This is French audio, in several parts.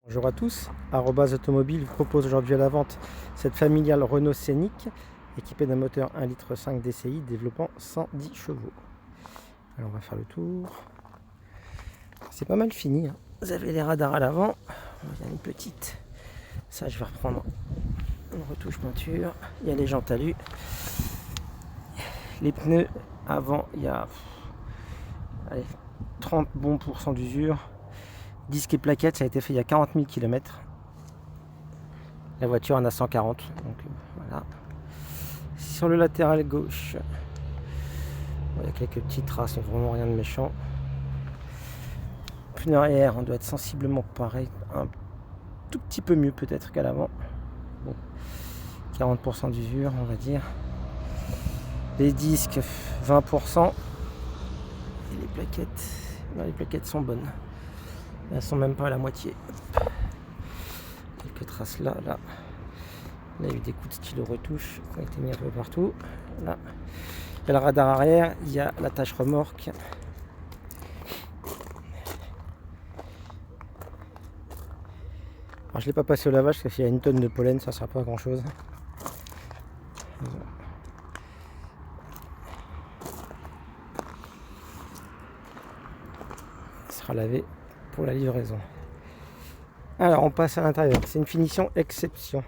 Bonjour à tous, Arobase Automobile vous propose aujourd'hui à la vente cette familiale Renault Scénic équipée d'un moteur 1,5 litre DCI développant 110 chevaux. Alors on va faire le tour. C'est pas mal fini, hein. Vous avez les radars à l'avant, il y a une petite, ça je vais reprendre une retouche peinture, il y a les jantes alu, les pneus avant il y a 30 bons % d'usure. Disque et plaquettes, ça a été fait il y a 40 000 km. La voiture en a 140. Donc voilà. Sur le latéral gauche, il y a quelques petites traces, mais vraiment rien de méchant. Pneu arrière, on doit être sensiblement pareil. Un tout petit peu mieux peut-être qu'à l'avant. Bon, 40% d'usure, on va dire. Les disques, 20%. Et les plaquettes sont bonnes. Elles sont même pas à la moitié. Quelques traces là. Là, il y a eu des coups de stylo retouche qui ont été mis un peu partout. Là, il y a le radar arrière, il y a la tâche remorque. Alors, je ne l'ai pas passé au lavage parce que s'il y a une tonne de pollen, ça ne sert pas à grand chose. Il sera lavé pour la livraison. Alors on passe à l'intérieur, c'est une finition exception.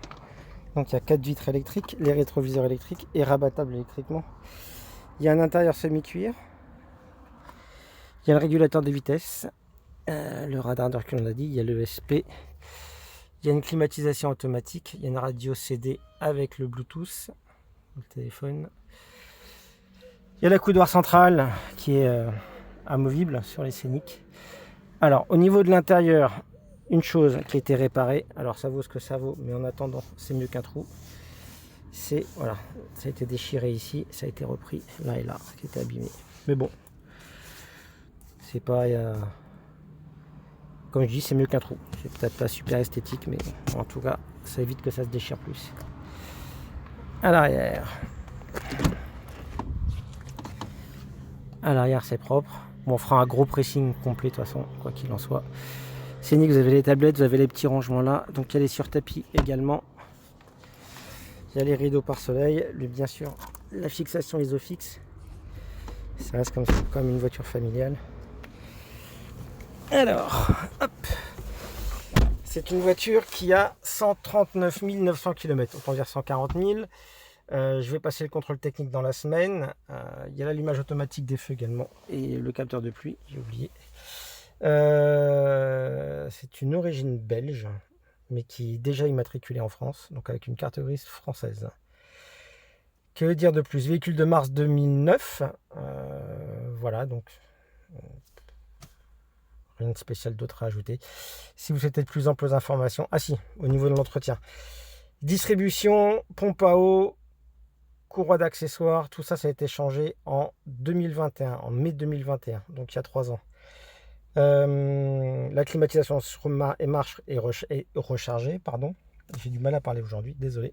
Donc il y a 4 vitres électriques, les rétroviseurs électriques et rabattables électriquement. Il y a un intérieur semi-cuir. Il y a le régulateur de vitesse, le radar de recul on a dit, il y a le ESP. Il y a une climatisation automatique, il y a une radio CD avec le Bluetooth, le téléphone. Il y a la coudoir centrale qui est amovible sur les Scénic. Alors au niveau de l'intérieur, une chose qui a été réparée, alors ça vaut ce que ça vaut, mais en attendant c'est mieux qu'un trou. C'est voilà, ça a été déchiré ici, ça a été repris là et là, qui était abîmé. Mais bon, c'est pas comme je dis, c'est mieux qu'un trou. C'est peut-être pas super esthétique, mais en tout cas, ça évite que ça se déchire plus. À l'arrière c'est propre. Bon, on fera un gros pressing complet de toute façon, quoi qu'il en soit. Scénic, vous avez les tablettes, vous avez les petits rangements là, donc il y a les sur-tapis également. Il y a les rideaux par soleil, bien sûr la fixation Isofix. Ça reste comme une voiture familiale. Alors, hop, c'est une voiture qui a 139 900 km, autant dire 140 000. Je vais passer le contrôle technique dans la semaine. Il y a l'allumage automatique des feux également et le capteur de pluie, j'ai oublié. C'est une origine belge, mais qui est déjà immatriculée en France, donc avec une carte grise française. Que veut dire de plus? Véhicule de mars 2009. Voilà, donc rien de spécial d'autre à ajouter. Si vous souhaitez de plus amples informations, ah si, au niveau de l'entretien, distribution, pompe à eau, courroie d'accessoires, tout ça, ça a été changé en 2021, en mai 2021, donc il y a 3 ans. La climatisation est rechargée, pardon. J'ai du mal à parler aujourd'hui, désolé.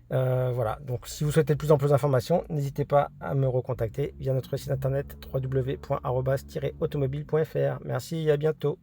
Voilà, donc si vous souhaitez de plus en plus d'informations, n'hésitez pas à me recontacter via notre site internet www.arobase-automobile.fr. Merci et à bientôt.